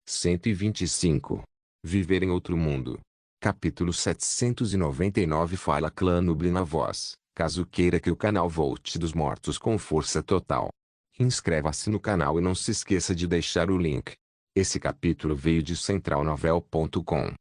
125. Viver em outro mundo. Capítulo 799. Fala Clã Nubli na voz, caso queira que o canal volte dos mortos com força total. Inscreva-se no canal e não se esqueça de deixar o link. Esse capítulo veio de centralnovel.com.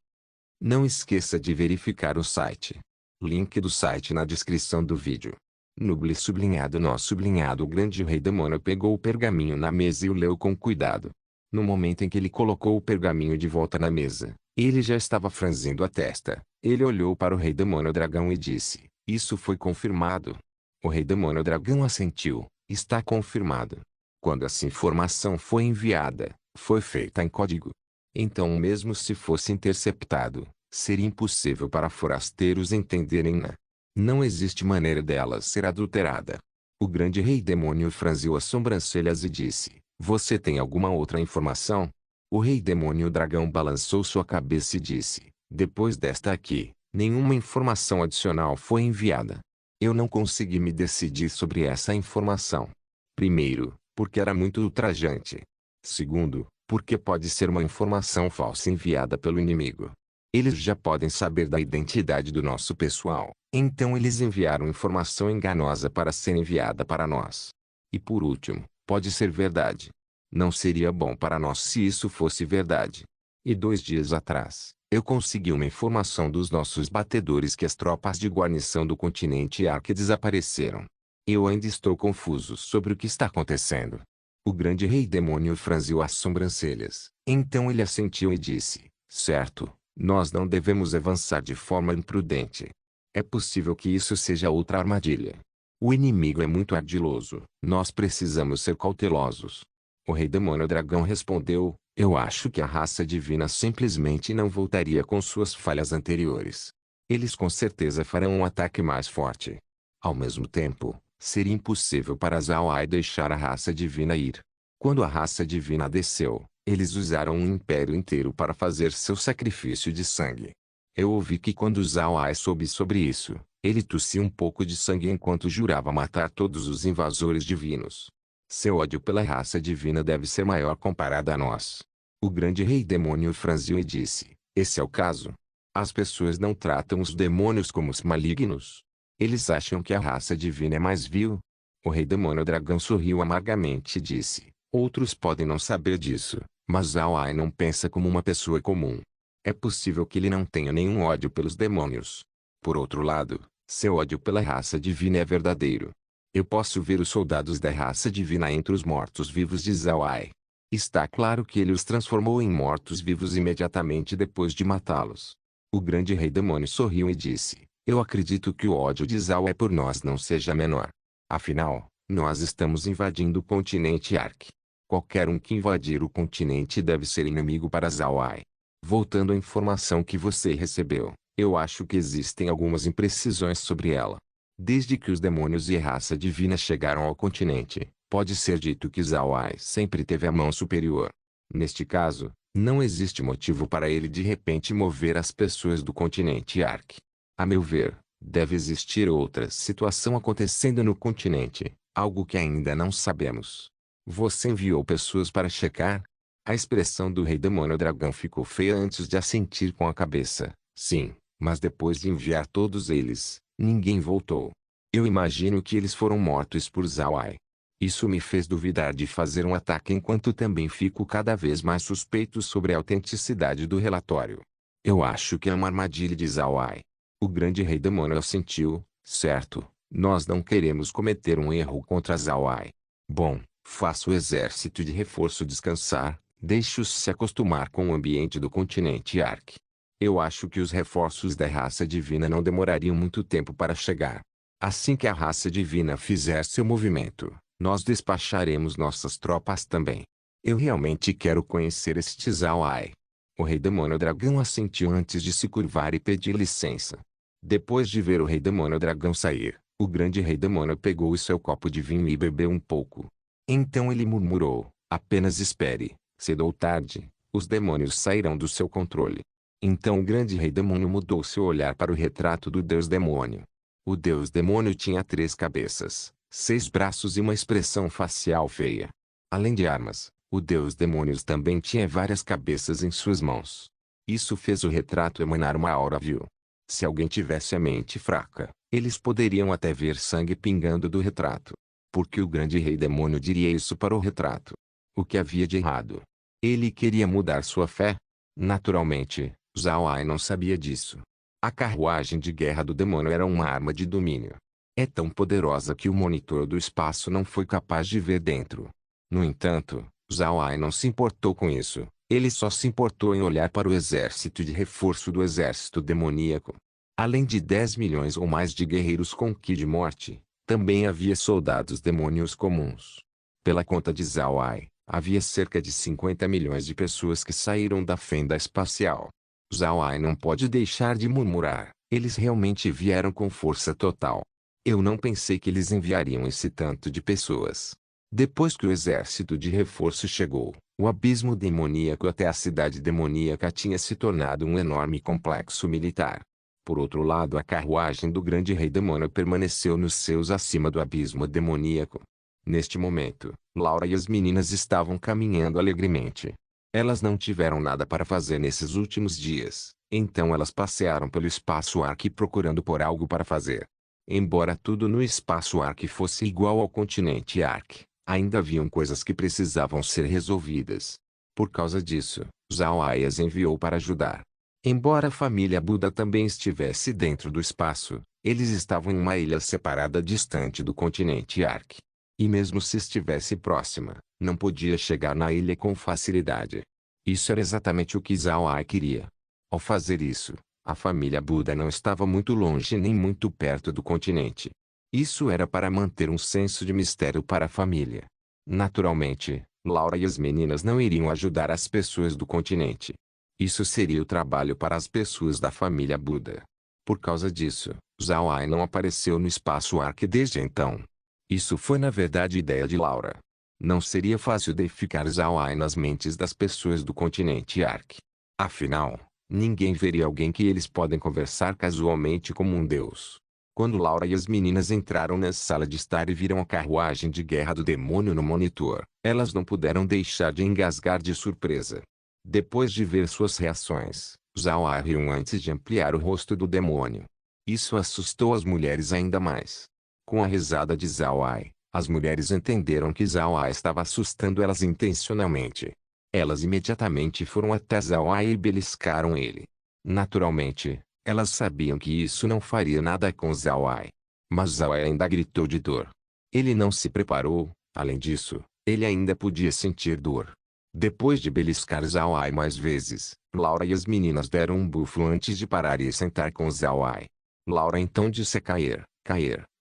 Não esqueça de verificar o site. Link do site na descrição do vídeo. Nubli sublinhado nó sublinhado. O grande rei demônio pegou o pergaminho na mesa e o leu com cuidado. No momento em que ele colocou o pergaminho de volta na mesa, ele já estava franzindo a testa. Ele olhou para o rei demônio dragão e disse: "Isso foi confirmado." O rei demônio dragão assentiu: "Está confirmado." Quando essa informação foi enviada, foi feita em código. Então, mesmo se fosse interceptado, seria impossível para forasteiros entenderem-na. Não existe maneira dela ser adulterada. O grande rei demônio franziu as sobrancelhas e disse: "Você tem alguma outra informação?" O rei demônio dragão balançou sua cabeça e disse: "Depois desta aqui, nenhuma informação adicional foi enviada. Eu não consegui me decidir sobre essa informação. Primeiro, porque era muito ultrajante. Segundo, porque pode ser uma informação falsa enviada pelo inimigo. Eles já podem saber da identidade do nosso pessoal, então eles enviaram informação enganosa para ser enviada para nós. E por último, pode ser verdade. Não seria bom para nós se isso fosse verdade. E 2 dias atrás, eu consegui uma informação dos nossos batedores que as tropas de guarnição do continente Ark desapareceram. Eu ainda estou confuso sobre o que está acontecendo." O grande rei demônio franziu as sobrancelhas. Então ele assentiu e disse: "Certo, nós não devemos avançar de forma imprudente. É possível que isso seja outra armadilha. O inimigo é muito ardiloso. Nós precisamos ser cautelosos." O rei demônio dragão respondeu: "Eu acho que a raça divina simplesmente não voltaria com suas falhas anteriores. Eles com certeza farão um ataque mais forte. Ao mesmo tempo, seria impossível para Zawai deixar a raça divina ir. Quando a raça divina desceu, eles usaram um império inteiro para fazer seu sacrifício de sangue. Eu ouvi que quando Zawai soube sobre isso, ele tossiu um pouco de sangue enquanto jurava matar todos os invasores divinos. Seu ódio pela raça divina deve ser maior comparado a nós." O grande rei demônio franziu e disse: "Esse é o caso. As pessoas não tratam os demônios como os malignos. Eles acham que a raça divina é mais vil." O rei demônio dragão sorriu amargamente e disse: "Outros podem não saber disso, mas Zawai não pensa como uma pessoa comum. É possível que ele não tenha nenhum ódio pelos demônios. Por outro lado, seu ódio pela raça divina é verdadeiro. Eu posso ver os soldados da raça divina entre os mortos-vivos de Zawai. Está claro que ele os transformou em mortos-vivos imediatamente depois de matá-los." O grande rei demônio sorriu e disse: "Eu acredito que o ódio de Zawai por nós não seja menor. Afinal, nós estamos invadindo o continente Ark. Qualquer um que invadir o continente deve ser inimigo para Zawai." Voltando à informação que você recebeu, eu acho que existem algumas imprecisões sobre ela. Desde que os demônios e a raça divina chegaram ao continente, pode ser dito que Zawai sempre teve a mão superior. Neste caso, não existe motivo para ele de repente mover as pessoas do continente Ark. A meu ver, deve existir outra situação acontecendo no continente, algo que ainda não sabemos. Você enviou pessoas para checar? A expressão do rei demônio dragão ficou feia antes de assentir com a cabeça. "Sim, mas depois de enviar todos eles, ninguém voltou. Eu imagino que eles foram mortos por Zawai. Isso me fez duvidar de fazer um ataque enquanto também fico cada vez mais suspeito sobre a autenticidade do relatório. Eu acho que é uma armadilha de Zawai." O grande rei demônio assentiu: "Certo, nós não queremos cometer um erro contra Zawai. Bom, faça o exército de reforço descansar, deixe-os se acostumar com o ambiente do continente Ark. Eu acho que os reforços da raça divina não demorariam muito tempo para chegar. Assim que a raça divina fizer seu movimento, nós despacharemos nossas tropas também. Eu realmente quero conhecer este Zawai." O rei demônio dragão assentiu antes de se curvar e pedir licença. Depois de ver o rei demônio dragão sair, o grande rei demônio pegou o seu copo de vinho e bebeu um pouco. Então ele murmurou: "Apenas espere, cedo ou tarde, os demônios sairão do seu controle." Então o grande rei demônio mudou seu olhar para o retrato do deus demônio. O deus demônio tinha 3 cabeças, 6 braços e uma expressão facial feia. Além de armas, O deus demônios também tinha várias cabeças em suas mãos. Isso fez o retrato emanar uma aura vil. Se alguém tivesse a mente fraca, eles poderiam até ver sangue pingando do retrato. Porque o grande rei demônio diria isso para o retrato? O que havia de errado? Ele queria mudar sua fé? Naturalmente, Zhao Ai não sabia disso. A carruagem de guerra do demônio era uma arma de domínio. É tão poderosa que o monitor do espaço não foi capaz de ver dentro. No entanto, Zhao Ai não se importou com isso. Ele só se importou em olhar para o exército de reforço do exército demoníaco. Além de 10 milhões ou mais de guerreiros com Ki de morte, também havia soldados demônios comuns. Pela conta de Zhao Ai, havia cerca de 50 milhões de pessoas que saíram da fenda espacial. Zhao Ai não pode deixar de murmurar, eles realmente vieram com força total. Eu não pensei que eles enviariam esse tanto de pessoas. Depois que o exército de reforço chegou, o abismo demoníaco até a cidade demoníaca tinha se tornado um enorme complexo militar. Por outro lado, a carruagem do grande rei demônio permaneceu nos seus acima do abismo demoníaco. Neste momento, Laura e as meninas estavam caminhando alegremente. Elas não tiveram nada para fazer nesses últimos dias, então elas passearam pelo espaço Ark procurando por algo para fazer. Embora tudo no espaço Ark fosse igual ao continente Ark, ainda haviam coisas que precisavam ser resolvidas. Por causa disso, Zhao Ai as enviou para ajudar. Embora a família Buda também estivesse dentro do espaço, eles estavam em uma ilha separada distante do continente Ark. E mesmo se estivesse próxima, não podia chegar na ilha com facilidade. Isso era exatamente o que Zhao Ai queria. Ao fazer isso, a família Buda não estava muito longe nem muito perto do continente. Isso era para manter um senso de mistério para a família. Naturalmente, Laura e as meninas não iriam ajudar as pessoas do continente. Isso seria o trabalho para as pessoas da família Buda. Por causa disso, Zhao Ai não apareceu no espaço Ark desde então. Isso foi na verdade ideia de Laura. Não seria fácil deificar Zhao Ai nas mentes das pessoas do continente Ark. Afinal, ninguém veria alguém que eles podem conversar casualmente como um deus. Quando Laura e as meninas entraram na sala de estar e viram a carruagem de guerra do demônio no monitor, elas não puderam deixar de engasgar de surpresa. Depois de ver suas reações, Zhao Ai riu antes de ampliar o rosto do demônio. Isso assustou as mulheres ainda mais. Com a risada de Zhao Ai, as mulheres entenderam que Zhao Ai estava assustando elas intencionalmente. Elas imediatamente foram até Zhao Ai e beliscaram ele. Naturalmente, elas sabiam que isso não faria nada com Zhao Ai. Mas Zhao Ai ainda gritou de dor. Ele não se preparou, além disso, ele ainda podia sentir dor. Depois de beliscar Zhao Ai mais vezes, Laura e as meninas deram um bufo antes de parar e sentar com Zhao Ai. Laura então disse a Cair,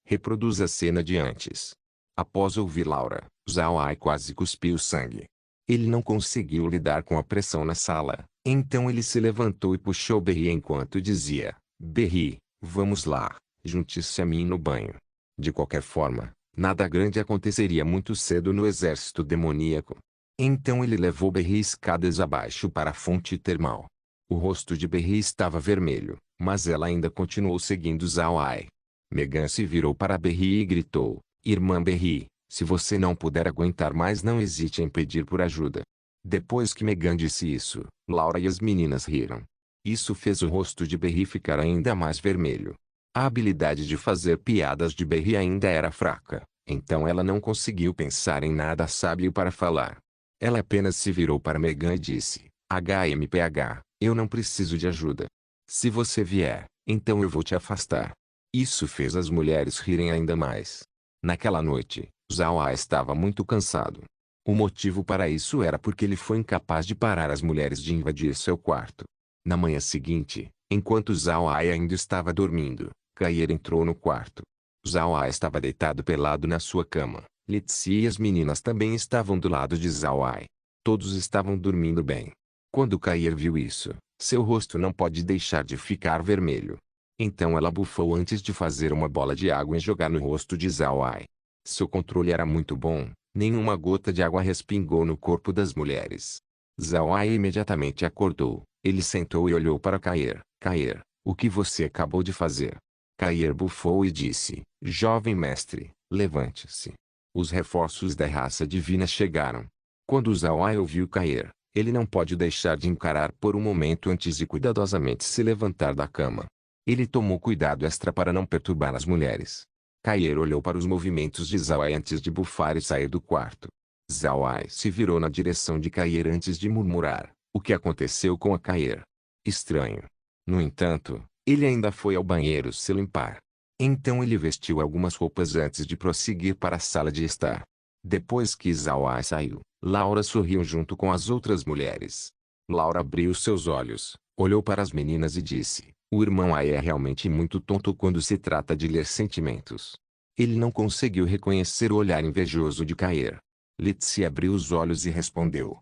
reproduz a cena de antes. Após ouvir Laura, Zhao Ai quase cuspiu sangue. Ele não conseguiu lidar com a pressão na sala, então ele se levantou e puxou Berri enquanto dizia, Berri, vamos lá, junte-se a mim no banho. De qualquer forma, nada grande aconteceria muito cedo no exército demoníaco. Então ele levou Berri escadas abaixo para a fonte termal. O rosto de Berri estava vermelho, mas ela ainda continuou seguindo Zhao Ai. Megan se virou para Berri e gritou, Irmã Berri, se você não puder aguentar mais não hesite em pedir por ajuda. Depois que Megan disse isso, Laura e as meninas riram. Isso fez o rosto de Berri ficar ainda mais vermelho. A habilidade de fazer piadas de Berri ainda era fraca, então ela não conseguiu pensar em nada sábio para falar. Ela apenas se virou para Megan e disse, HMPH, eu não preciso de ajuda. Se você vier, então eu vou te afastar. Isso fez as mulheres rirem ainda mais. Naquela noite, Zhao Ai estava muito cansado. O motivo para isso era porque ele foi incapaz de parar as mulheres de invadir seu quarto. Na manhã seguinte, enquanto Zhao Ai ainda estava dormindo, Cair entrou no quarto. Zhao Ai estava deitado pelado na sua cama. Litsi e as meninas também estavam do lado de Zhao Ai. Todos estavam dormindo bem. Quando Cair viu isso, seu rosto não pode deixar de ficar vermelho. Então ela bufou antes de fazer uma bola de água e jogar no rosto de Zhao Ai. Seu controle era muito bom, nenhuma gota de água respingou no corpo das mulheres. Zhao Ai imediatamente acordou, ele sentou e olhou para Cair. Cair, o que você acabou de fazer? Cair bufou e disse, Jovem mestre, levante-se. Os reforços da raça divina chegaram. Quando Zhao Ai ouviu cair, ele não pode deixar de encarar por um momento antes de cuidadosamente se levantar da cama. Ele tomou cuidado extra para não perturbar as mulheres. Cair olhou para os movimentos de Zhao Ai antes de bufar e sair do quarto. Zhao Ai se virou na direção de Cair antes de murmurar: "O que aconteceu com a Cair? Estranho." No entanto, ele ainda foi ao banheiro se limpar. Então ele vestiu algumas roupas antes de prosseguir para a sala de estar. Depois que Zhao Ai saiu, Laura sorriu junto com as outras mulheres. Laura abriu seus olhos, olhou para as meninas e disse: "O irmão Ai é realmente muito tonto quando se trata de ler sentimentos." Ele não conseguiu reconhecer o olhar invejoso de Cair. Litsi abriu os olhos e respondeu: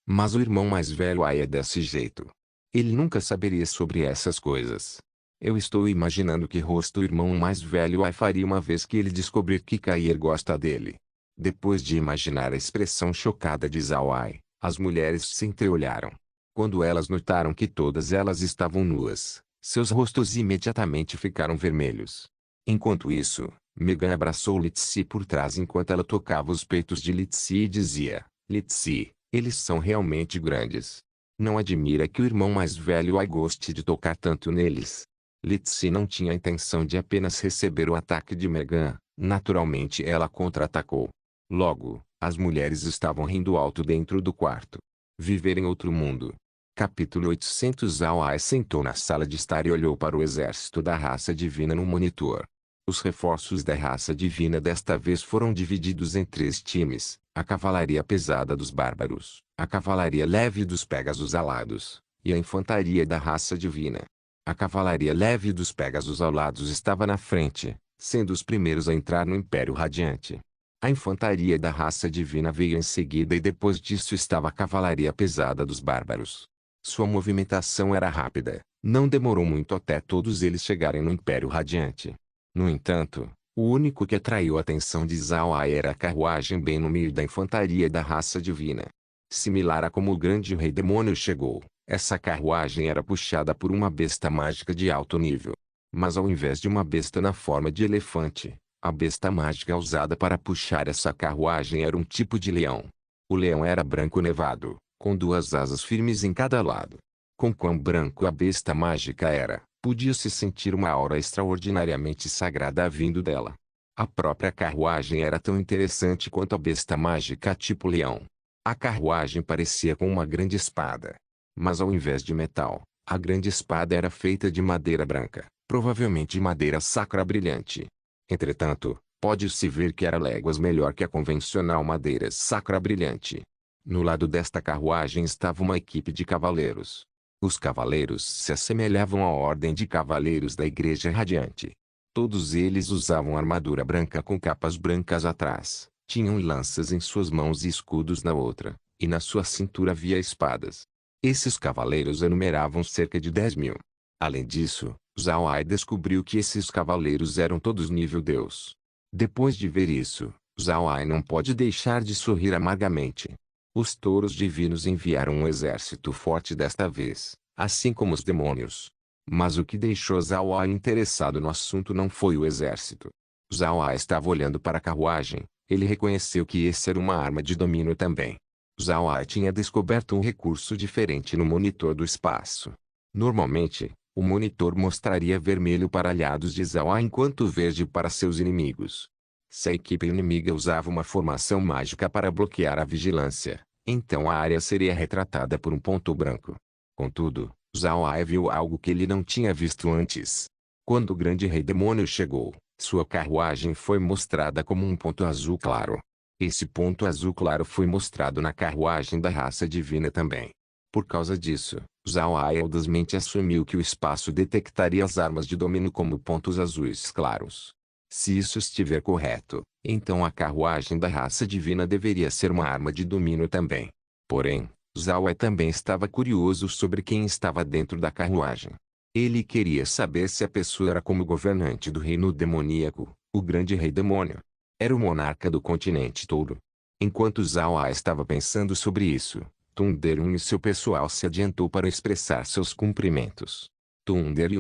mas o irmão mais velho Ai é desse jeito. Ele nunca saberia sobre essas coisas. Eu estou imaginando que rosto o irmão mais velho Ai faria uma vez que ele descobrir que Cair gosta dele." Depois de imaginar a expressão chocada de Zhao Ai, as mulheres se entreolharam. Quando elas notaram que todas elas estavam nuas, seus rostos imediatamente ficaram vermelhos. Enquanto isso, Megan abraçou Litsi por trás enquanto ela tocava os peitos de Litsi e dizia: "Litsi, eles são realmente grandes. Não admira que o irmão mais velho Ai goste de tocar tanto neles." Litsi não tinha a intenção de apenas receber o ataque de Megan, naturalmente ela contra-atacou. Logo, as mulheres estavam rindo alto dentro do quarto. Viver em outro mundo. Capítulo 800. Zhao Ai sentou na sala de estar e olhou para o exército da raça divina no monitor. Os reforços da raça divina desta vez foram divididos em 3 times: a cavalaria pesada dos bárbaros, a cavalaria leve dos Pégasos alados, e a infantaria da raça divina. A cavalaria leve dos Pégasos alados estava na frente, sendo os primeiros a entrar no Império Radiante. A infantaria da raça divina veio em seguida e depois disso estava a cavalaria pesada dos bárbaros. Sua movimentação era rápida, não demorou muito até todos eles chegarem no Império Radiante. No entanto, o único que atraiu a atenção de Zhao Ai era a carruagem bem no meio da infantaria da raça divina. Similar a como o grande rei demônio chegou, essa carruagem era puxada por uma besta mágica de alto nível. Mas ao invés de uma besta na forma de elefante, a besta mágica usada para puxar essa carruagem era um tipo de leão. O leão era branco nevado, com 2 asas firmes em cada lado. Com quão branco a besta mágica era, podia-se sentir uma aura extraordinariamente sagrada vindo dela. A própria carruagem era tão interessante quanto a besta mágica tipo leão. A carruagem parecia com uma grande espada. Mas ao invés de metal, a grande espada era feita de madeira branca, provavelmente madeira sacra brilhante. Entretanto, pode-se ver que era léguas melhor que a convencional madeira sacra brilhante. No lado desta carruagem estava uma equipe de cavaleiros. Os cavaleiros se assemelhavam à ordem de cavaleiros da Igreja Radiante. Todos eles usavam armadura branca com capas brancas atrás, tinham lanças em suas mãos e escudos na outra, e na sua cintura havia espadas. Esses cavaleiros enumeravam cerca de 10.000. Além disso, Zhao Ai descobriu que esses cavaleiros eram todos nível Deus. Depois de ver isso, Zhao Ai não pode deixar de sorrir amargamente. Os touros divinos enviaram um exército forte desta vez, assim como os demônios. Mas o que deixou Zhao Ai interessado no assunto não foi o exército. Zhao Ai estava olhando para a carruagem, ele reconheceu que esse era uma arma de domínio também. Zhao Ai tinha descoberto um recurso diferente no monitor do espaço. Normalmente, o monitor mostraria vermelho para aliados de Zhao Ai enquanto verde para seus inimigos. Se a equipe inimiga usava uma formação mágica para bloquear a vigilância, então a área seria retratada por um ponto branco. Contudo, Zhao Ai viu algo que ele não tinha visto antes. Quando o grande rei demônio chegou, sua carruagem foi mostrada como um ponto azul claro. Esse ponto azul claro foi mostrado na carruagem da raça divina também. Por causa disso, Zhao Ai audazmente assumiu que o espaço detectaria as armas de domínio como pontos azuis claros. Se isso estiver correto, então a carruagem da raça divina deveria ser uma arma de domínio também. Porém, Zhao Ai também estava curioso sobre quem estava dentro da carruagem. Ele queria saber se a pessoa era como o governante do reino demoníaco, o grande rei demônio. Era o monarca do continente todo. Enquanto Zhao Ai estava pensando sobre isso, Thunder e seu pessoal se adiantou para expressar seus cumprimentos. Thunder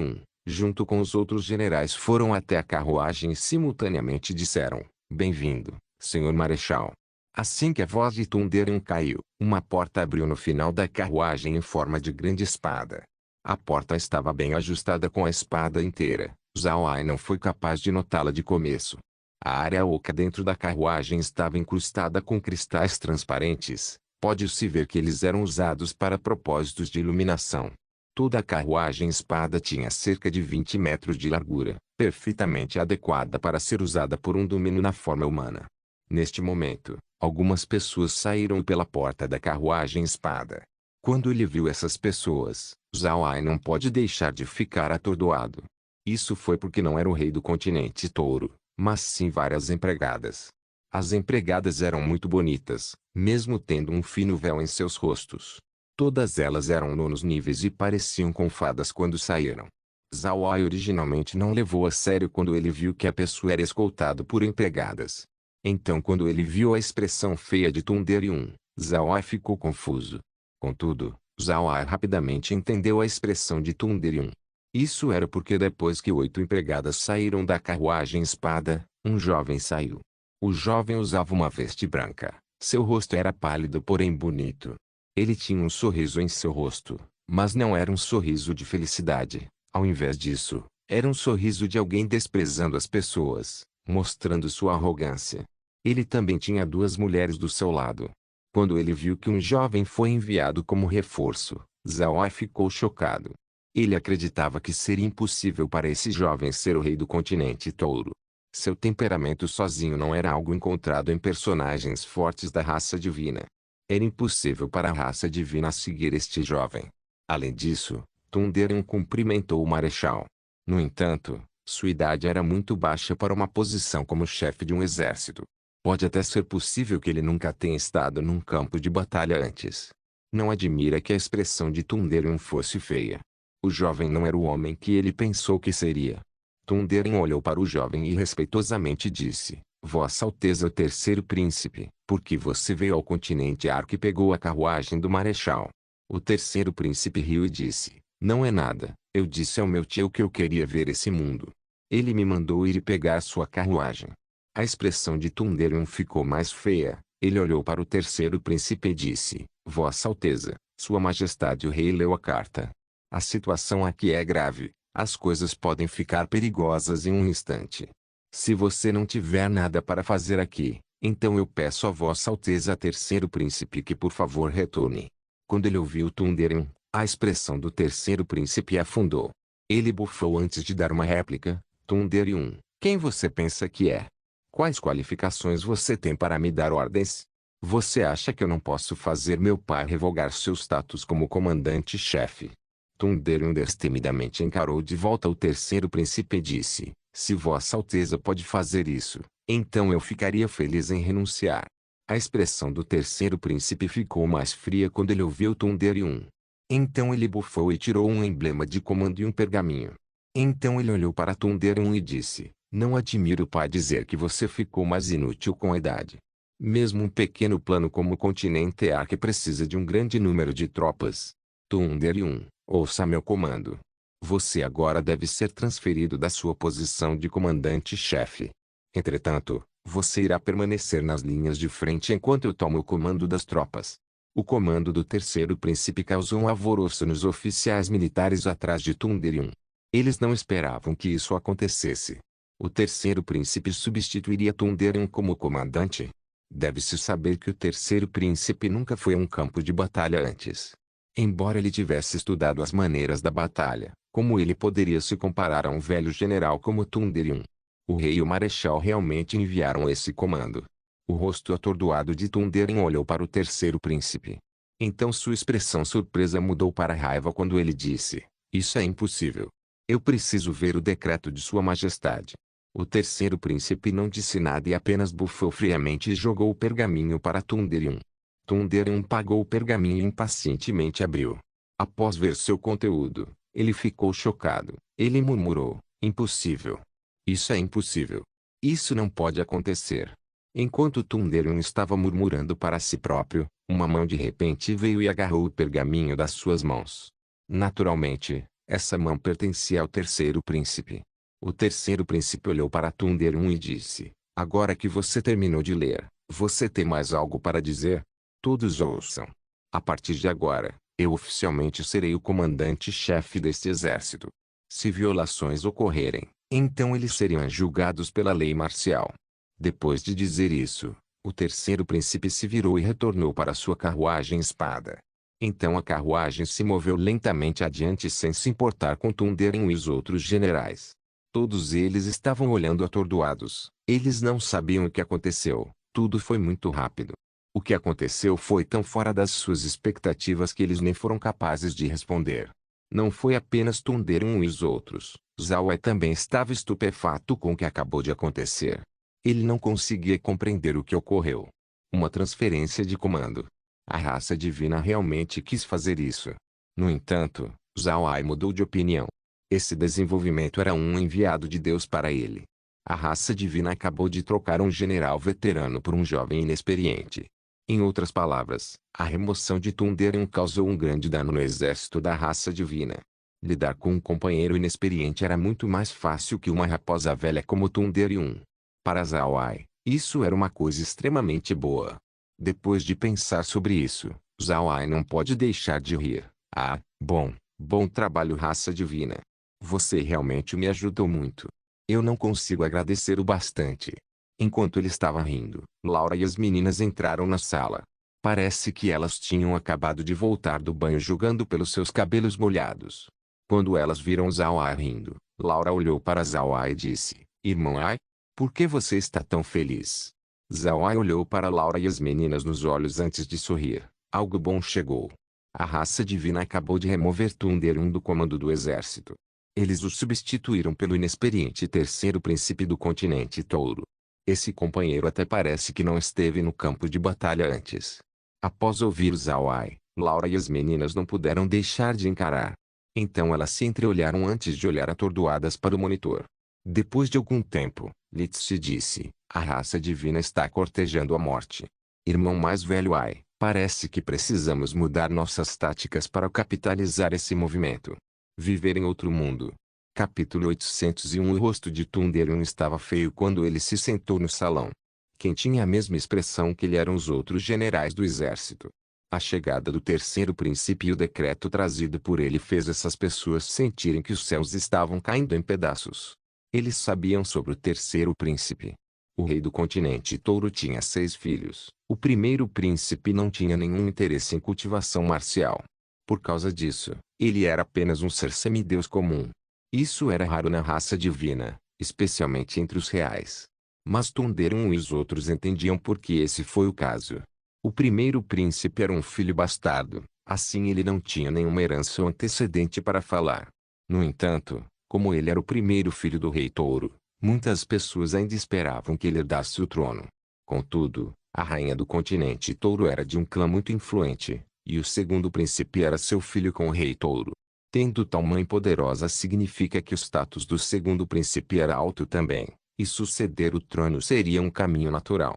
junto com os outros generais foram até a carruagem e simultaneamente disseram: "Bem-vindo, Senhor Marechal." Assim que a voz de Thundering caiu, uma porta abriu no final da carruagem em forma de grande espada. A porta estava bem ajustada com a espada inteira. Zhao Ai não foi capaz de notá-la de começo. A área oca dentro da carruagem estava incrustada com cristais transparentes. Pode-se ver que eles eram usados para propósitos de iluminação. Toda a carruagem espada tinha cerca de 20 metros de largura, perfeitamente adequada para ser usada por um domínio na forma humana. Neste momento, algumas pessoas saíram pela porta da carruagem espada. Quando ele viu essas pessoas, Zhao Ai não pode deixar de ficar atordoado. Isso foi porque não era o rei do continente touro, mas sim várias empregadas. As empregadas eram muito bonitas, mesmo tendo um fino véu em seus rostos. Todas elas eram nonos níveis e pareciam com fadas quando saíram. Zhao Ai originalmente não levou a sério quando ele viu que a pessoa era escoltado por empregadas. Então quando ele viu a expressão feia de Thundering, Zhao Ai ficou confuso. Contudo, Zhao Ai rapidamente entendeu a expressão de Thundering. Isso era porque depois que 8 empregadas saíram da carruagem espada, um jovem saiu. O jovem usava uma veste branca. Seu rosto era pálido porém bonito. Ele tinha um sorriso em seu rosto, mas não era um sorriso de felicidade. Ao invés disso, era um sorriso de alguém desprezando as pessoas, mostrando sua arrogância. Ele também tinha 2 mulheres do seu lado. Quando ele viu que um jovem foi enviado como reforço, Zhao Ai ficou chocado. Ele acreditava que seria impossível para esse jovem ser o rei do continente touro. Seu temperamento sozinho não era algo encontrado em personagens fortes da raça divina. Era impossível para a raça divina seguir este jovem. Além disso, Thundering cumprimentou o marechal. No entanto, sua idade era muito baixa para uma posição como chefe de um exército. Pode até ser possível que ele nunca tenha estado num campo de batalha antes. Não admira que a expressão de Thundering fosse feia. O jovem não era o homem que ele pensou que seria. Thundering olhou para o jovem e respeitosamente disse: Vossa Alteza o terceiro príncipe, por que você veio ao continente Arco e pegou a carruagem do marechal? O terceiro príncipe riu e disse: Não é nada, eu disse ao meu tio que eu queria ver esse mundo. Ele me mandou ir e pegar sua carruagem. A expressão de Thundering ficou mais feia. Ele olhou para o terceiro príncipe e disse: Vossa Alteza, Sua Majestade o rei leu a carta. A situação aqui é grave. As coisas podem ficar perigosas em um instante. Se você não tiver nada para fazer aqui, então eu peço a Vossa Alteza terceiro príncipe que por favor retorne. Quando ele ouviu Thundering, a expressão do terceiro príncipe afundou. Ele bufou antes de dar uma réplica. Thundering, quem você pensa que é? Quais qualificações você tem para me dar ordens? Você acha que eu não posso fazer meu pai revogar seu status como comandante-chefe? Thundering destemidamente encarou de volta o terceiro príncipe e disse: Se Vossa Alteza pode fazer isso, então eu ficaria feliz em renunciar. A expressão do terceiro príncipe ficou mais fria quando ele ouviu Thundering. Então ele bufou e tirou um emblema de comando e um pergaminho. Então ele olhou para Thundering e disse: Não admiro o pai dizer que você ficou mais inútil com a idade. Mesmo um pequeno plano como o continente Ark precisa de um grande número de tropas. Thundering, ouça meu comando. Você agora deve ser transferido da sua posição de comandante-chefe. Entretanto, você irá permanecer nas linhas de frente enquanto eu tomo o comando das tropas. O comando do terceiro príncipe causou um alvoroço nos oficiais militares atrás de Thundering. Eles não esperavam que isso acontecesse. O terceiro príncipe substituiria Thundering como comandante? Deve-se saber que o terceiro príncipe nunca foi a um campo de batalha antes. Embora ele tivesse estudado as maneiras da batalha, como ele poderia se comparar a um velho general como Thundering? O rei e o marechal realmente enviaram esse comando. O rosto atordoado de Thundering olhou para o terceiro príncipe. Então sua expressão surpresa mudou para raiva quando ele disse: Isso é impossível. Eu preciso ver o decreto de Sua Majestade. O terceiro príncipe não disse nada e apenas bufou friamente e jogou o pergaminho para Thundering. Thundering pagou o pergaminho e impacientemente abriu. Após ver seu conteúdo, ele ficou chocado. Ele murmurou: Impossível. Isso é impossível. Isso não pode acontecer. Enquanto Thundering estava murmurando para si próprio, uma mão de repente veio e agarrou o pergaminho das suas mãos. Naturalmente, essa mão pertencia ao terceiro príncipe. O terceiro príncipe olhou para Thundering e disse: Agora que você terminou de ler, Você tem mais algo para dizer? Todos ouçam. A partir de agora, eu oficialmente serei o comandante-chefe deste exército. Se violações ocorrerem, então eles seriam julgados pela lei marcial. Depois de dizer isso, o terceiro príncipe se virou e retornou para sua carruagem espada. Então a carruagem se moveu lentamente adiante sem se importar com Thundering e os outros generais. Todos eles estavam olhando atordoados. Eles não sabiam o que aconteceu. Tudo foi muito rápido. O que aconteceu foi tão fora das suas expectativas que eles nem foram capazes de responder. Não foi apenas Thundering e os outros. Zhao Ai também estava estupefato com o que acabou de acontecer. Ele não conseguia compreender o que ocorreu. Uma transferência de comando. A raça divina realmente quis fazer isso. No entanto, Zhao Ai mudou de opinião. Esse desenvolvimento era um enviado de Deus para ele. A raça divina acabou de trocar um general veterano por um jovem inexperiente. Em outras palavras, a remoção de Thundering causou um grande dano no exército da raça divina. Lidar com um companheiro inexperiente era muito mais fácil que uma raposa velha como Thundering. Para Zhao Ai, isso era uma coisa extremamente boa. Depois de pensar sobre isso, Zhao Ai não pode deixar de rir. Ah, bom trabalho, raça divina. Você realmente me ajudou muito. Eu não consigo agradecer o bastante. Enquanto ele estava rindo, Laura e as meninas entraram na sala. Parece que elas tinham acabado de voltar do banho jogando pelos seus cabelos molhados. Quando elas viram Zhao Ai rindo, Laura olhou para Zhao Ai e disse: Irmão Ai, por que você está tão feliz? Zhao Ai olhou para Laura e as meninas nos olhos antes de sorrir. Algo bom chegou. A raça divina acabou de remover Thundering do comando do exército. Eles o substituíram pelo inexperiente terceiro príncipe do continente Touro. Esse companheiro até parece que não esteve no campo de batalha antes. Após ouvir Zhao Ai, Laura e as meninas não puderam deixar de encarar. Então elas se entreolharam antes de olhar atordoadas para o monitor. Depois de algum tempo, Litsi disse: a raça divina está cortejando a morte. Irmão mais velho Ai, parece que precisamos mudar nossas táticas para capitalizar esse movimento. Viver em outro mundo. Capítulo 801. O rosto de Thundering estava feio quando ele se sentou no salão. Quem tinha a mesma expressão que ele eram os outros generais do exército. A chegada do terceiro príncipe e o decreto trazido por ele fez essas pessoas sentirem que os céus estavam caindo em pedaços. Eles sabiam sobre o terceiro príncipe. O rei do continente Touro tinha 6 filhos. O primeiro príncipe não tinha nenhum interesse em cultivação marcial. Por causa disso, ele era apenas um ser semideus comum. Isso era raro na raça divina, especialmente entre os reais. Mas Thundering e os outros entendiam por que esse foi o caso. O primeiro príncipe era um filho bastardo, assim ele não tinha nenhuma herança ou antecedente para falar. No entanto, como ele era o primeiro filho do rei Touro, muitas pessoas ainda esperavam que ele herdasse o trono. Contudo, a rainha do continente Touro era de um clã muito influente, e o segundo príncipe era seu filho com o rei Touro. Tendo tal mãe poderosa significa que o status do segundo príncipe era alto também, e suceder o trono seria um caminho natural.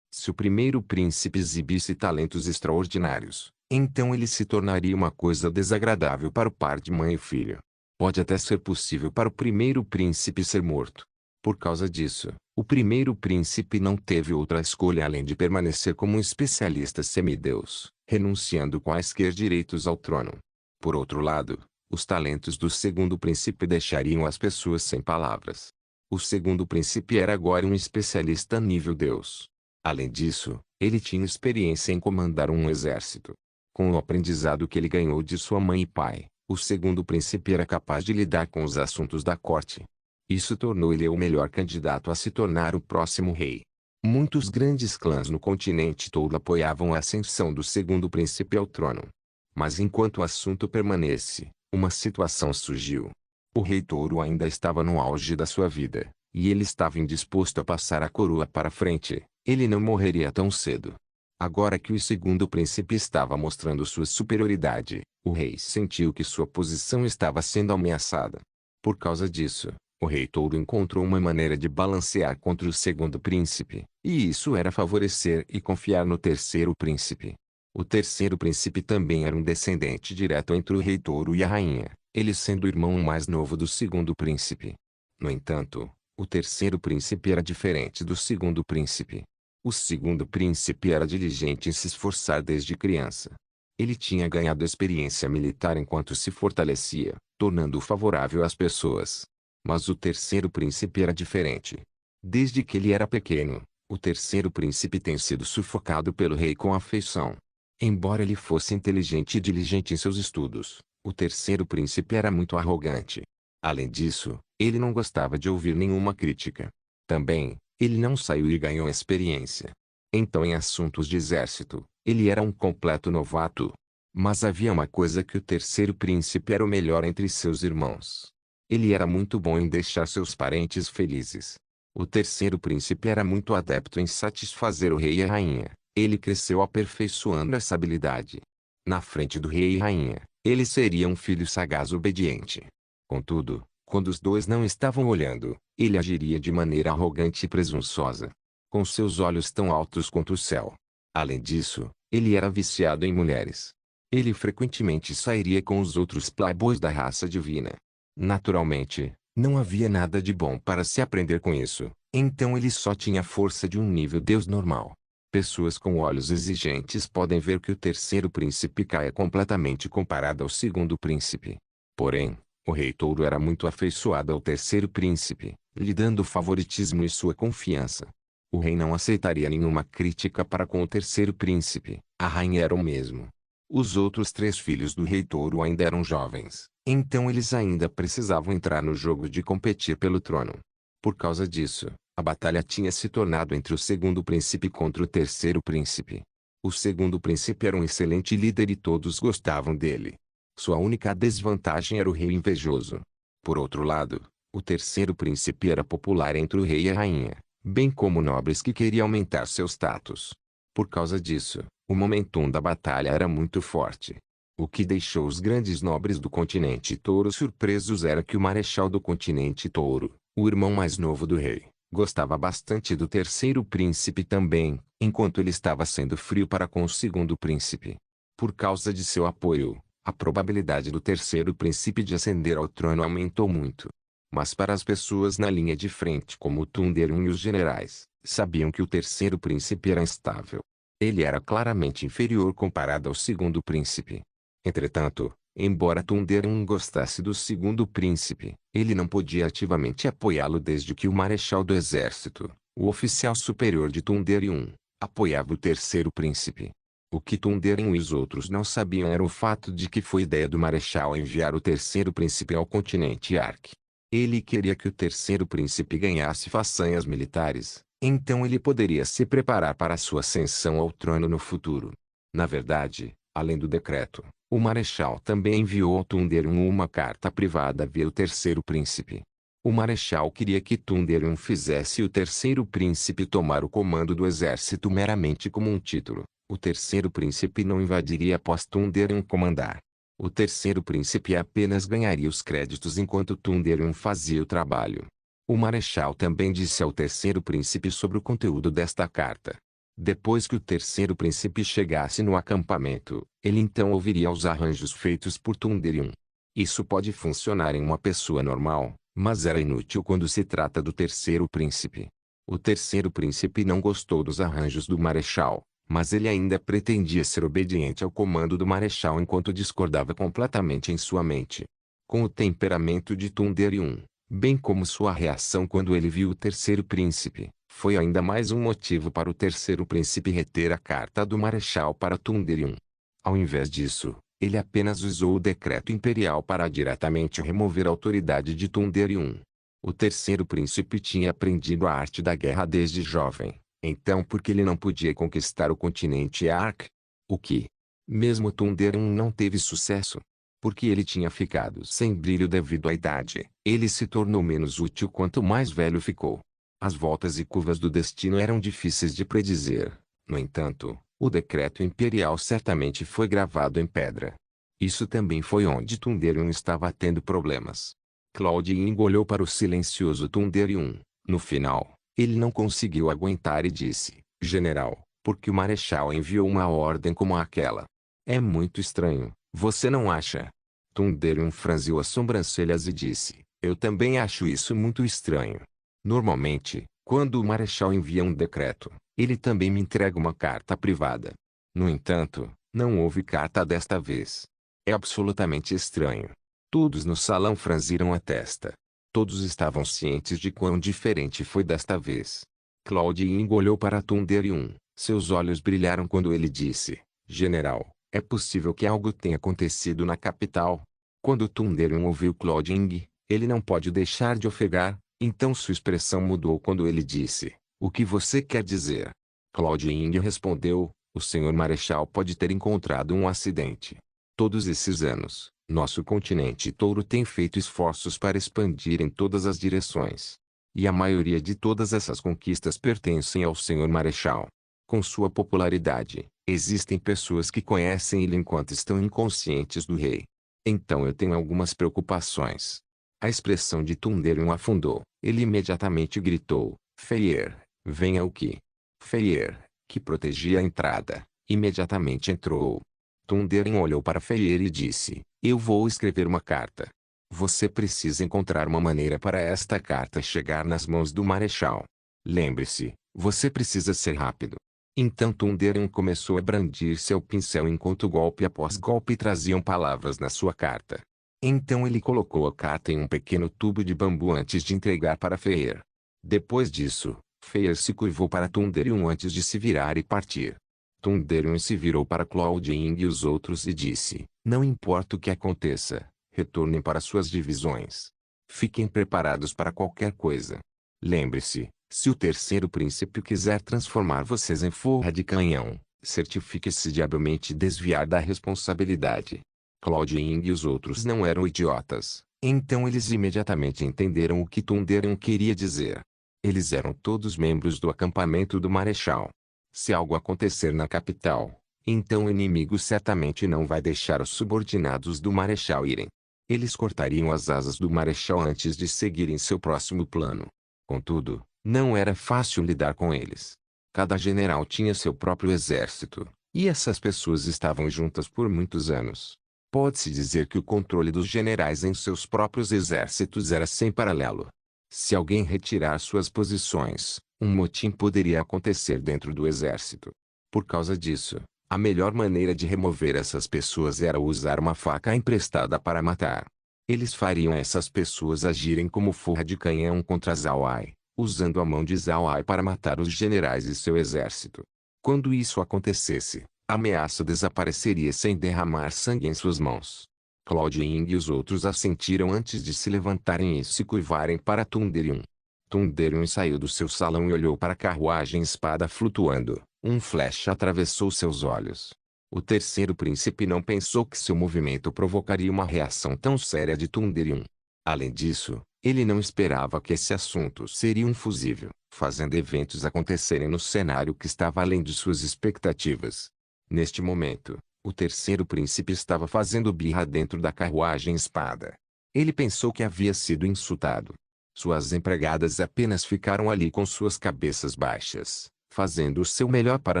Se o primeiro príncipe exibisse talentos extraordinários, então ele se tornaria uma coisa desagradável para o par de mãe e filho. Pode até ser possível para o primeiro príncipe ser morto. Por causa disso, o primeiro príncipe não teve outra escolha além de permanecer como um especialista semideus, renunciando quaisquer direitos ao trono. Por outro lado, os talentos do segundo príncipe deixariam as pessoas sem palavras. O segundo príncipe era agora um especialista nível Deus. Além disso, ele tinha experiência em comandar um exército. Com o aprendizado que ele ganhou de sua mãe e pai, o segundo príncipe era capaz de lidar com os assuntos da corte. Isso tornou ele o melhor candidato a se tornar o próximo rei. Muitos grandes clãs no continente todo apoiavam a ascensão do segundo príncipe ao trono. Mas enquanto o assunto permanece, uma situação surgiu. O rei Touro ainda estava no auge da sua vida, e ele estava indisposto a passar a coroa para frente. Ele não morreria tão cedo. Agora que o segundo príncipe estava mostrando sua superioridade, o rei sentiu que sua posição estava sendo ameaçada. Por causa disso, o rei Touro encontrou uma maneira de balancear contra o segundo príncipe, e isso era favorecer e confiar no terceiro príncipe. O terceiro príncipe também era um descendente direto entre o rei Touro e a rainha, ele sendo o irmão mais novo do segundo príncipe. No entanto, o terceiro príncipe era diferente do segundo príncipe. O segundo príncipe era diligente em se esforçar desde criança. Ele tinha ganhado experiência militar enquanto se fortalecia, tornando-o favorável às pessoas. Mas o terceiro príncipe era diferente. Desde que ele era pequeno, o terceiro príncipe tem sido sufocado pelo rei com afeição. Embora ele fosse inteligente e diligente em seus estudos, o terceiro príncipe era muito arrogante. Além disso, ele não gostava de ouvir nenhuma crítica. Também, ele não saiu e ganhou experiência. Então, em assuntos de exército, ele era um completo novato. Mas havia uma coisa que o terceiro príncipe era o melhor entre seus irmãos. Ele era muito bom em deixar seus parentes felizes. O terceiro príncipe era muito adepto em satisfazer o rei e a rainha. Ele cresceu aperfeiçoando essa habilidade. Na frente do rei e rainha, ele seria um filho sagaz e obediente. Contudo, quando os dois não estavam olhando, ele agiria de maneira arrogante e presunçosa, com seus olhos tão altos quanto o céu. Além disso, ele era viciado em mulheres. Ele frequentemente sairia com os outros playboys da raça divina. Naturalmente, não havia nada de bom para se aprender com isso, então ele só tinha força de um nível Deus normal. Pessoas com olhos exigentes podem ver que o terceiro príncipe caia completamente comparado ao segundo príncipe. Porém, o rei touro era muito afeiçoado ao terceiro príncipe, lhe dando favoritismo e sua confiança. O rei não aceitaria nenhuma crítica para com o terceiro príncipe, a rainha era o mesmo. Os outros três filhos do rei touro ainda eram jovens, então eles ainda precisavam entrar no jogo de competir pelo trono. Por causa disso, a batalha tinha se tornado entre o segundo príncipe contra o terceiro príncipe. O segundo príncipe era um excelente líder e todos gostavam dele. Sua única desvantagem era o rei invejoso. Por outro lado, o terceiro príncipe era popular entre o rei e a rainha, bem como nobres que queriam aumentar seu status. Por causa disso, o momentum da batalha era muito forte. O que deixou os grandes nobres do continente Touro surpresos era que o marechal do continente Touro, o irmão mais novo do rei, gostava bastante do terceiro príncipe também, enquanto ele estava sendo frio para com o segundo príncipe. Por causa de seu apoio, a probabilidade do terceiro príncipe de ascender ao trono aumentou muito. Mas para as pessoas na linha de frente como Thunderun e os generais, sabiam que o terceiro príncipe era instável. Ele era claramente inferior comparado ao segundo príncipe. Entretanto, embora Thunderun gostasse do segundo príncipe, ele não podia ativamente apoiá-lo desde que o marechal do exército, o oficial superior de Thunderun, apoiava o terceiro príncipe. O que Thunderun e os outros não sabiam era o fato de que foi ideia do marechal enviar o terceiro príncipe ao continente Ark. Ele queria que o terceiro príncipe ganhasse façanhas militares, então ele poderia se preparar para sua ascensão ao trono no futuro. Na verdade, além do decreto, o marechal também enviou ao Thunderun uma carta privada via o terceiro príncipe. O marechal queria que Thunderun fizesse o terceiro príncipe tomar o comando do exército meramente como um título. O terceiro príncipe não invadiria após Thunderun comandar. O terceiro príncipe apenas ganharia os créditos enquanto Thunderun fazia o trabalho. O marechal também disse ao terceiro príncipe sobre o conteúdo desta carta. Depois que o terceiro príncipe chegasse no acampamento, ele então ouviria os arranjos feitos por Thunderun. Isso pode funcionar em uma pessoa normal, mas era inútil quando se trata do terceiro príncipe. O terceiro príncipe não gostou dos arranjos do marechal, mas ele ainda pretendia ser obediente ao comando do marechal enquanto discordava completamente em sua mente. Com o temperamento de Thunderun, bem como sua reação quando ele viu o terceiro príncipe, foi ainda mais um motivo para o terceiro príncipe reter a carta do marechal para Thunderun. Ao invés disso, ele apenas usou o decreto imperial para diretamente remover a autoridade de Thunderun. O terceiro príncipe tinha aprendido a arte da guerra desde jovem. Então por que ele não podia conquistar o continente Ark? O que? Mesmo Thunderun não teve sucesso. Porque ele tinha ficado sem brilho devido à idade, ele se tornou menos útil quanto mais velho ficou. As voltas e curvas do destino eram difíceis de predizer. No entanto, o decreto imperial certamente foi gravado em pedra. Isso também foi onde Thunderun estava tendo problemas. Claudine olhou para o silencioso Thunderun. No final, ele não conseguiu aguentar e disse: General, por que o marechal enviou uma ordem como aquela? É muito estranho, você não acha? Thunderun franziu as sobrancelhas e disse: Eu também acho isso muito estranho. Normalmente, Quando o marechal envia um decreto, ele também me entrega uma carta privada. No entanto, não houve carta desta vez. É absolutamente estranho. Todos no salão franziram a testa. Todos estavam cientes de quão diferente foi desta vez. Claude Ying olhou para Thunder Yun. Seus olhos brilharam quando ele disse: General, é possível que algo tenha acontecido na capital? Quando Thunder Yun ouviu Claude Ying, ele não pode deixar de ofegar, então sua expressão mudou quando ele disse: O que você quer dizer? Claude Ying respondeu: O senhor marechal pode ter encontrado um acidente. Todos esses anos, nosso continente touro tem feito esforços para expandir em todas as direções. E a maioria de todas essas conquistas pertencem ao senhor marechal. Com sua popularidade, existem pessoas que conhecem ele enquanto estão inconscientes do rei. Então eu tenho algumas preocupações. A expressão de Thunderium afundou. Ele imediatamente gritou: Feier, venha aqui. Feier, que protegia a entrada, imediatamente entrou. Thunderium olhou para Feier e disse: Eu vou escrever uma carta. Você precisa encontrar uma maneira para esta carta chegar nas mãos do marechal. Lembre-se, você precisa ser rápido. Então Thunderium começou a brandir seu pincel enquanto golpe após golpe traziam palavras na sua carta. Então ele colocou a carta em um pequeno tubo de bambu antes de entregar para Feier. Depois disso, Feier se curvou para Thunderium antes de se virar e partir. Thunderium se virou para Claude Ying e os outros e disse: Não importa o que aconteça, retornem para suas divisões. Fiquem preparados para qualquer coisa. Lembre-se, se o terceiro príncipe quiser transformar vocês em forra de canhão, certifique-se de habilmente desviar da responsabilidade. Claude Ying e os outros não eram idiotas, então eles imediatamente entenderam o que Thunderium queria dizer. Eles eram todos membros do acampamento do marechal. Se algo acontecer na capital, então o inimigo certamente não vai deixar os subordinados do marechal irem. Eles cortariam as asas do marechal antes de seguirem seu próximo plano. Contudo, não era fácil lidar com eles. Cada general tinha seu próprio exército, e essas pessoas estavam juntas por muitos anos. Pode-se dizer que o controle dos generais em seus próprios exércitos era sem paralelo. Se alguém retirar suas posições, um motim poderia acontecer dentro do exército. Por causa disso, a melhor maneira de remover essas pessoas era usar uma faca emprestada para matar. Eles fariam essas pessoas agirem como forra de canhão contra Zhao Ai, usando a mão de Zhao Ai para matar os generais e seu exército. Quando isso acontecesse, a ameaça desapareceria sem derramar sangue em suas mãos. Claude Ying e os outros assentiram antes de se levantarem e se curvarem para Thunderium. Thunderium saiu do seu salão e olhou para a carruagem espada flutuando. Um flash atravessou seus olhos. O terceiro príncipe não pensou que seu movimento provocaria uma reação tão séria de Thunderium. Além disso, ele não esperava que esse assunto seria um fusível, fazendo eventos acontecerem no cenário que estava além de suas expectativas. Neste momento, o terceiro príncipe estava fazendo birra dentro da carruagem espada. Ele pensou que havia sido insultado. Suas empregadas apenas ficaram ali com suas cabeças baixas, fazendo o seu melhor para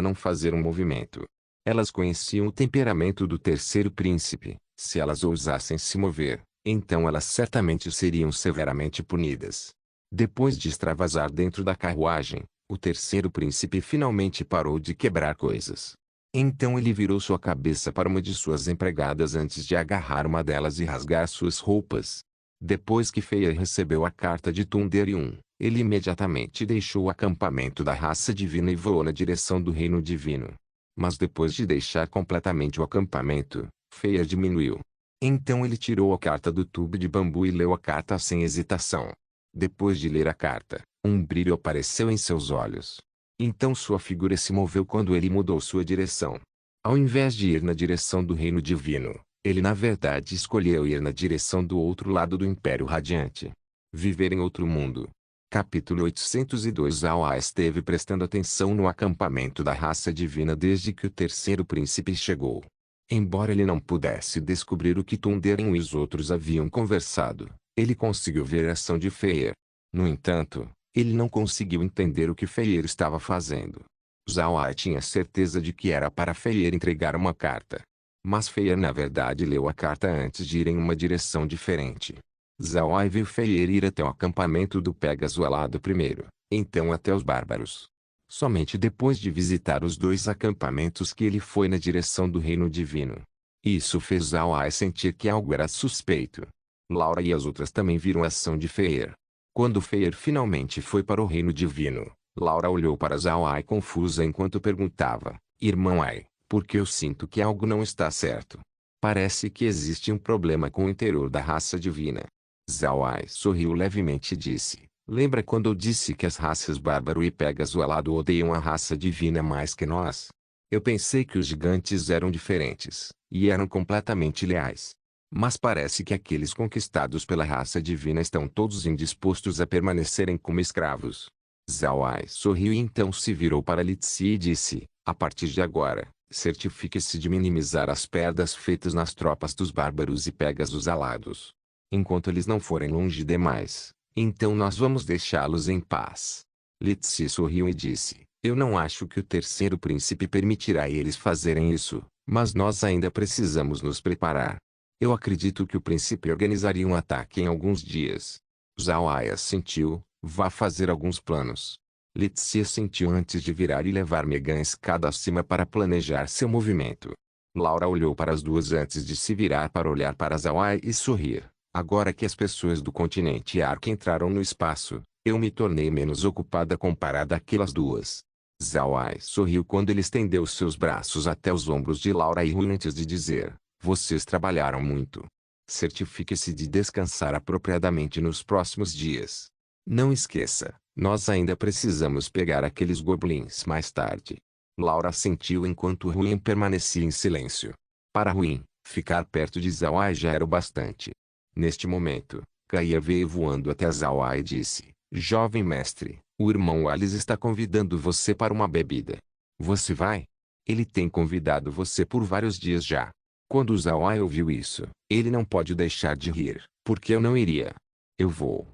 não fazer um movimento. Elas conheciam o temperamento do terceiro príncipe. Se elas ousassem se mover, então elas certamente seriam severamente punidas. Depois de extravasar dentro da carruagem, o terceiro príncipe finalmente parou de quebrar coisas. Então ele virou sua cabeça para uma de suas empregadas antes de agarrar uma delas e rasgar suas roupas. Depois que Feier recebeu a carta de Thunderium, ele imediatamente deixou o acampamento da raça divina e voou na direção do reino divino. Mas depois de deixar completamente o acampamento, Feier diminuiu. Então ele tirou a carta do tubo de bambu e leu a carta sem hesitação. Depois de ler a carta, um brilho apareceu em seus olhos. Então sua figura se moveu quando ele mudou sua direção. Ao invés de ir na direção do reino divino, ele na verdade escolheu ir na direção do outro lado do Império Radiante. Viver em outro mundo. Capítulo 802. Zhao Ai esteve prestando atenção no acampamento da raça divina desde que o terceiro príncipe chegou. Embora ele não pudesse descobrir o que Thunderium e os outros haviam conversado, ele conseguiu ver a ação de Feier. No entanto, ele não conseguiu entender o que Feier estava fazendo. Zhao Ai tinha certeza de que era para Feier entregar uma carta. Mas Feier na verdade leu a carta antes de ir em uma direção diferente. Zhao Ai viu Feier ir até o acampamento do Pégaso alado primeiro, Então até os bárbaros. Somente depois de visitar os 2 acampamentos que ele foi na direção do reino divino. Isso fez Zhao Ai sentir que algo era suspeito. Laura e as outras também viram a ação de Feier. Quando Feier finalmente foi para o reino divino, Laura olhou para Zhao Ai confusa enquanto perguntava: Irmão Ai, por que eu sinto que algo não está certo? Parece que existe um problema com o interior da raça divina. Zhao Ai sorriu levemente e disse: Lembra quando eu disse que as raças Bárbaro e Pégaso Alado odeiam a raça divina mais que nós? Eu pensei que os gigantes eram diferentes, e eram completamente leais. Mas parece que aqueles conquistados pela raça divina estão todos indispostos a permanecerem como escravos. Zhao Ai sorriu e então se virou para Li Zi e disse: A partir de agora, certifique-se de minimizar as perdas feitas nas tropas dos bárbaros e Pégasos alados. Enquanto eles não forem longe demais, então nós vamos deixá-los em paz. Li Zi sorriu e disse: Eu não acho que o terceiro príncipe permitirá eles fazerem isso, mas nós ainda precisamos nos preparar. Eu acredito que o príncipe organizaria um ataque em alguns dias. Zhao Ai assentiu: Vá fazer alguns planos. Li Zi assentiu antes de virar e levar Megan a escada acima para planejar seu movimento. Laura olhou para as duas antes de se virar para olhar para Zhao Ai e sorrir. Agora que as pessoas do continente Ark entraram no espaço, eu me tornei menos ocupada comparada àquelas duas. Zhao Ai sorriu quando ele estendeu seus braços até os ombros de Laura e Rui antes de dizer: Vocês trabalharam muito. Certifique-se de descansar apropriadamente nos próximos dias. Não esqueça, nós ainda precisamos pegar aqueles goblins mais tarde. Laura assentiu enquanto Ruin permanecia em silêncio. Para Ruin, ficar perto de Zhao Ai já era o bastante. Neste momento, Kaia veio voando até Zhao Ai e disse: Jovem mestre, o irmão Alice está convidando você para uma bebida. Você vai? Ele tem convidado você por vários dias já. Quando Zhao Ai ouviu isso, ele não pode deixar de rir. Porque eu não iria. Eu vou.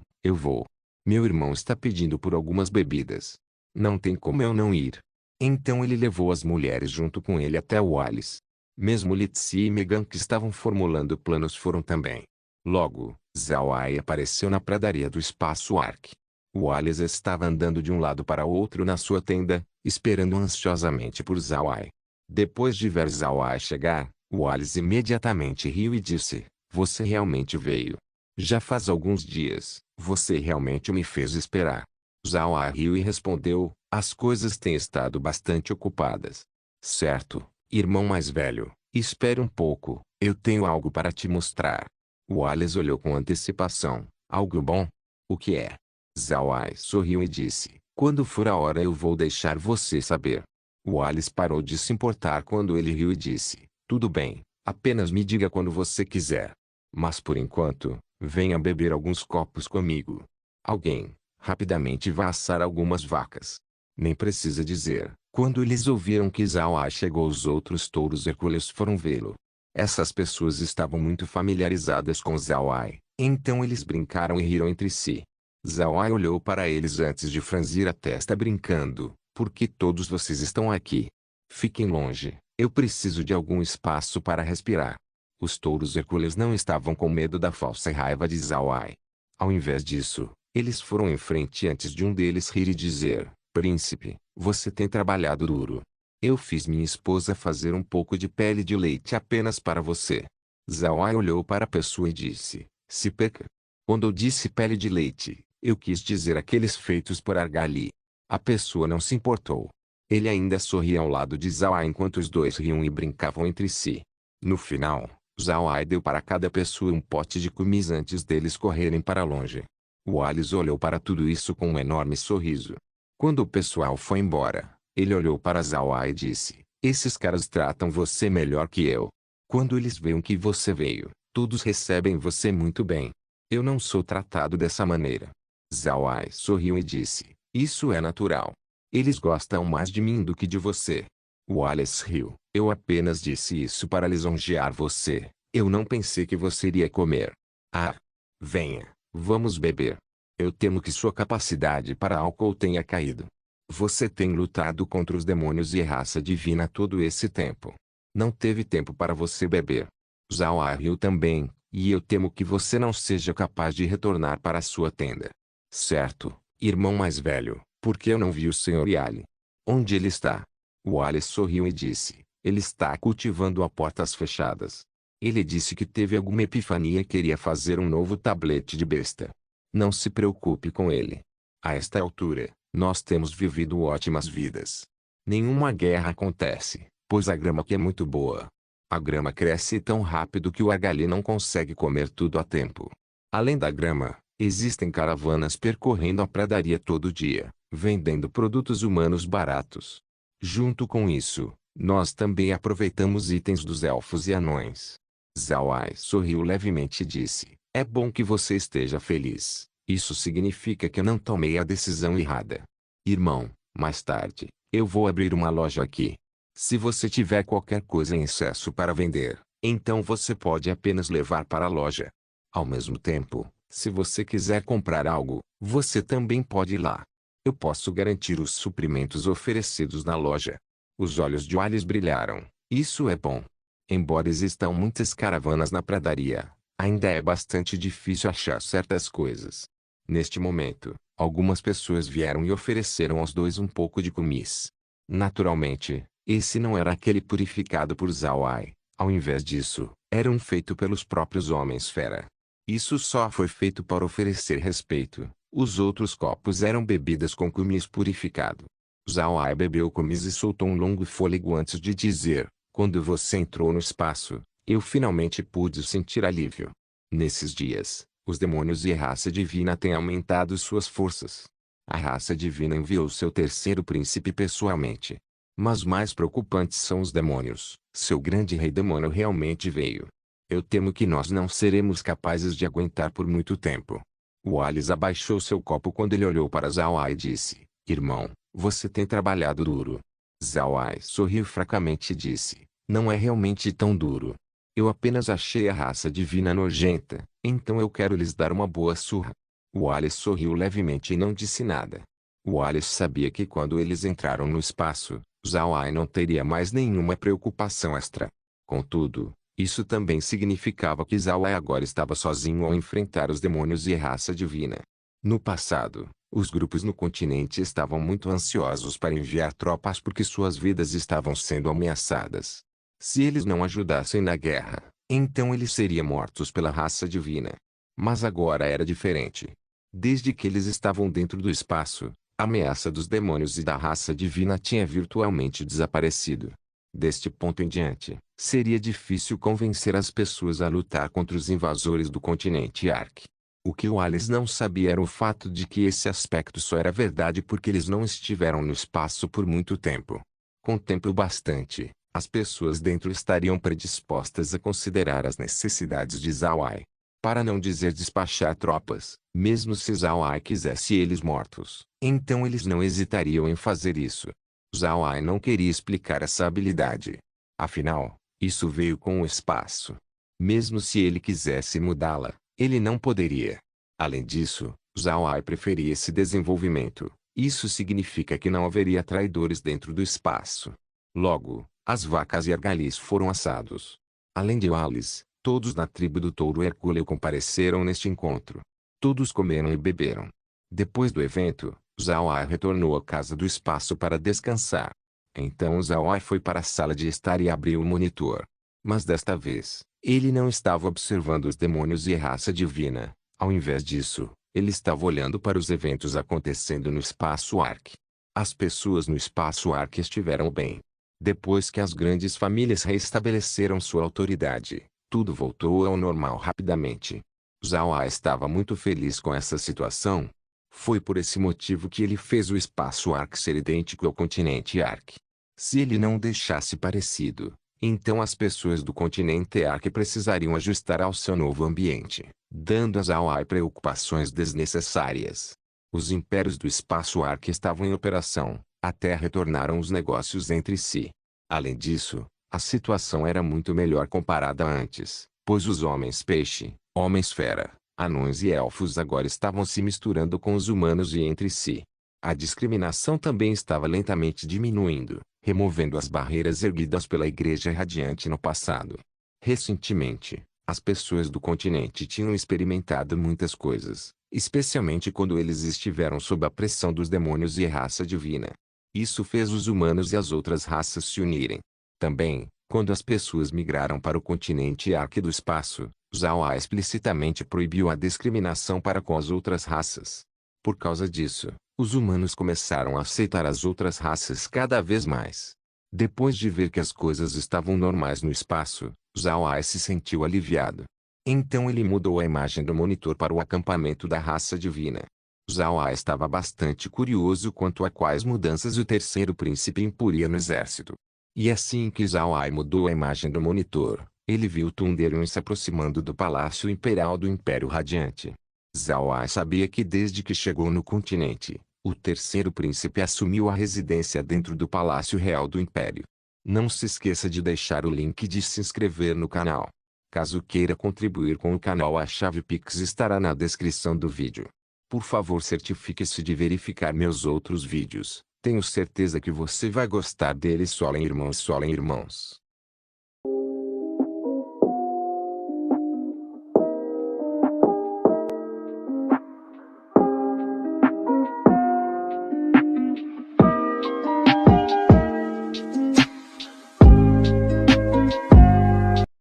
Meu irmão está pedindo por algumas bebidas. Não tem como eu não ir. Então ele levou as mulheres junto com ele até o Alice. Mesmo Li Zi e Megan que estavam formulando planos foram também. Logo, Zhao Ai apareceu na pradaria do espaço Ark. O Alice estava andando de um lado para outro na sua tenda, esperando ansiosamente por Zhao Ai. Depois de ver Zhao Ai chegar, o Alice imediatamente riu e disse: Você realmente veio. Já faz alguns dias, você realmente me fez esperar. Zhao Ai riu e respondeu: As coisas têm estado bastante ocupadas. Certo, irmão mais velho, espere um pouco, eu tenho algo para te mostrar. O Alice olhou com antecipação: Algo bom? O que é? Zhao Ai sorriu e disse: Quando for a hora eu vou deixar você saber. O Alice parou de se importar quando ele riu e disse: Tudo bem, apenas me diga quando você quiser. Mas por enquanto, venha beber alguns copos comigo. Alguém, rapidamente vá assar algumas vacas. Nem precisa dizer, quando eles ouviram que Zhao Ai chegou os outros touros hercúleos foram vê-lo. Essas pessoas estavam muito familiarizadas com Zhao Ai, então eles brincaram e riram entre si. Zhao Ai olhou para eles antes de franzir a testa brincando: Por que todos vocês estão aqui? Fiquem longe, eu preciso de algum espaço para respirar. Os touros hercúleos não estavam com medo da falsa raiva de Zhao Ai. Ao invés disso, eles foram em frente antes de um deles rir e dizer: Príncipe, você tem trabalhado duro. Eu fiz minha esposa fazer um pouco de pele de leite apenas para você. Zhao Ai olhou para a pessoa e disse: Se peca. Quando eu disse pele de leite, eu quis dizer aqueles feitos por argali. A pessoa não se importou. Ele ainda sorria ao lado de Zhao Ai enquanto os dois riam e brincavam entre si. No final, Zhao Ai deu para cada pessoa um pote de kumis antes deles correrem para longe. O Alice olhou para tudo isso com um enorme sorriso. Quando o pessoal foi embora, ele olhou para Zhao Ai e disse: Esses caras tratam você melhor que eu. Quando eles veem que você veio, todos recebem você muito bem. Eu não sou tratado dessa maneira. Zhao Ai sorriu e disse: Isso é natural. Eles gostam mais de mim do que de você. O Alice riu: Eu apenas disse isso para lisonjear você. Eu não pensei que você iria comer. Ah! Venha, vamos beber. Eu temo que sua capacidade para álcool tenha caído. Você tem lutado contra os demônios e a raça divina todo esse tempo. Não teve tempo para você beber. Zhao Ai riu também, e eu temo que você não seja capaz de retornar para a sua tenda. Certo, Irmão mais velho, por que eu não vi o Sr. Yali? Onde ele está? Wallace sorriu e disse, ele está cultivando a portas fechadas. Ele disse que teve alguma epifania e queria fazer um novo tablete de besta. Não se preocupe com ele. A esta altura, nós temos vivido ótimas vidas. Nenhuma guerra acontece, pois a grama aqui é muito boa. A grama cresce tão rápido que o argali não consegue comer tudo a tempo. Além da grama, existem caravanas percorrendo a pradaria todo dia, vendendo produtos humanos baratos. Junto com isso, nós também aproveitamos itens dos elfos e anões. Zawai sorriu levemente e disse, é bom que você esteja feliz. Isso significa que eu não tomei a decisão errada. Irmão, mais tarde, eu vou abrir uma loja aqui. Se você tiver qualquer coisa em excesso para vender, então você pode apenas levar para a loja. Ao mesmo tempo, se você quiser comprar algo, você também pode ir lá. Eu posso garantir os suprimentos oferecidos na loja. Os olhos de Wallace brilharam. Isso é bom. Embora existam muitas caravanas na pradaria, ainda é bastante difícil achar certas coisas. Neste momento, algumas pessoas vieram e ofereceram aos dois um pouco de kumis. Naturalmente, esse não era aquele purificado por Zawai. Ao invés disso, era um feito pelos próprios homens-fera. Isso só foi feito para oferecer respeito. Os outros copos eram bebidas com kumis purificado. Zawai bebeu o kumis e soltou um longo fôlego antes de dizer, quando você entrou no espaço, eu finalmente pude sentir alívio. Nesses dias, os demônios e a raça divina têm aumentado suas forças. A raça divina enviou seu terceiro príncipe pessoalmente. Mas mais preocupantes são os demônios. Seu grande rei demônio realmente veio. Eu temo que nós não seremos capazes de aguentar por muito tempo. Wallace abaixou seu copo quando ele olhou para Zawai e disse, irmão, você tem trabalhado duro. Zawai sorriu fracamente e disse, não é realmente tão duro. Eu apenas achei a raça divina nojenta, então eu quero lhes dar uma boa surra. Wallace sorriu levemente e não disse nada. Wallace sabia que quando eles entraram no espaço, Zawai não teria mais nenhuma preocupação extra. Contudo, isso também significava que Zawai agora estava sozinho ao enfrentar os demônios e a raça divina. No passado, os grupos no continente estavam muito ansiosos para enviar tropas porque suas vidas estavam sendo ameaçadas. Se eles não ajudassem na guerra, então eles seriam mortos pela raça divina. Mas agora era diferente. Desde que eles estavam dentro do espaço, a ameaça dos demônios e da raça divina tinha virtualmente desaparecido. Deste ponto em diante, seria difícil convencer as pessoas a lutar contra os invasores do continente Ark. O que Wallace não sabia era o fato de que esse aspecto só era verdade porque eles não estiveram no espaço por muito tempo. Com tempo bastante, as pessoas dentro estariam predispostas a considerar as necessidades de Zawai. Para não dizer despachar tropas, mesmo se Zawai quisesse eles mortos, então eles não hesitariam em fazer isso. Zawai não queria explicar essa habilidade. Afinal, isso veio com o espaço. Mesmo se ele quisesse mudá-la, ele não poderia. Além disso, Zawai preferia esse desenvolvimento. Isso significa que não haveria traidores dentro do espaço. Logo, as vacas e argalis foram assados. Além de Wallace, todos na tribo do Touro Hercúleo compareceram neste encontro. Todos comeram e beberam. Depois do evento, Zawai retornou à casa do espaço para descansar. Então Zawai foi para a sala de estar e abriu o monitor. Mas desta vez, ele não estava observando os demônios e a raça divina. Ao invés disso, ele estava olhando para os eventos acontecendo no espaço Ark. As pessoas no espaço Ark estiveram bem. Depois que as grandes famílias reestabeleceram sua autoridade, tudo voltou ao normal rapidamente. Zawai estava muito feliz com essa situação. Foi por esse motivo que ele fez o espaço Ark ser idêntico ao continente Ark. Se ele não o deixasse parecido, então as pessoas do continente Ark precisariam ajustar ao seu novo ambiente, dando a Zawai preocupações desnecessárias. Os impérios do espaço Ark estavam em operação, até retornaram os negócios entre si. Além disso, a situação era muito melhor comparada a antes, pois os homens-peixe, homens-fera, anões e elfos agora estavam se misturando com os humanos e entre si. A discriminação também estava lentamente diminuindo, removendo as barreiras erguidas pela Igreja Radiante no passado. Recentemente, as pessoas do continente tinham experimentado muitas coisas, especialmente quando eles estiveram sob a pressão dos demônios e a raça divina. Isso fez os humanos e as outras raças se unirem. Também, quando as pessoas migraram para o continente Arque do espaço, Zawa explicitamente proibiu a discriminação para com as outras raças. Por causa disso, os humanos começaram a aceitar as outras raças cada vez mais. Depois de ver que as coisas estavam normais no espaço, Zawa se sentiu aliviado. Então ele mudou a imagem do monitor para o acampamento da raça divina. Zawa estava bastante curioso quanto a quais mudanças o terceiro príncipe imporia no exército. E assim que Zawa mudou a imagem do monitor, ele viu Thunderion se aproximando do Palácio Imperial do Império Radiante. Zawa sabia que desde que chegou no continente, o terceiro príncipe assumiu a residência dentro do Palácio Real do Império. Não se esqueça de deixar o link de se inscrever no canal. Caso queira contribuir com o canal, a chave Pix estará na descrição do vídeo. Por favor, certifique-se de verificar meus outros vídeos. Tenho certeza que você vai gostar deles. Solem irmãos, solem irmãos.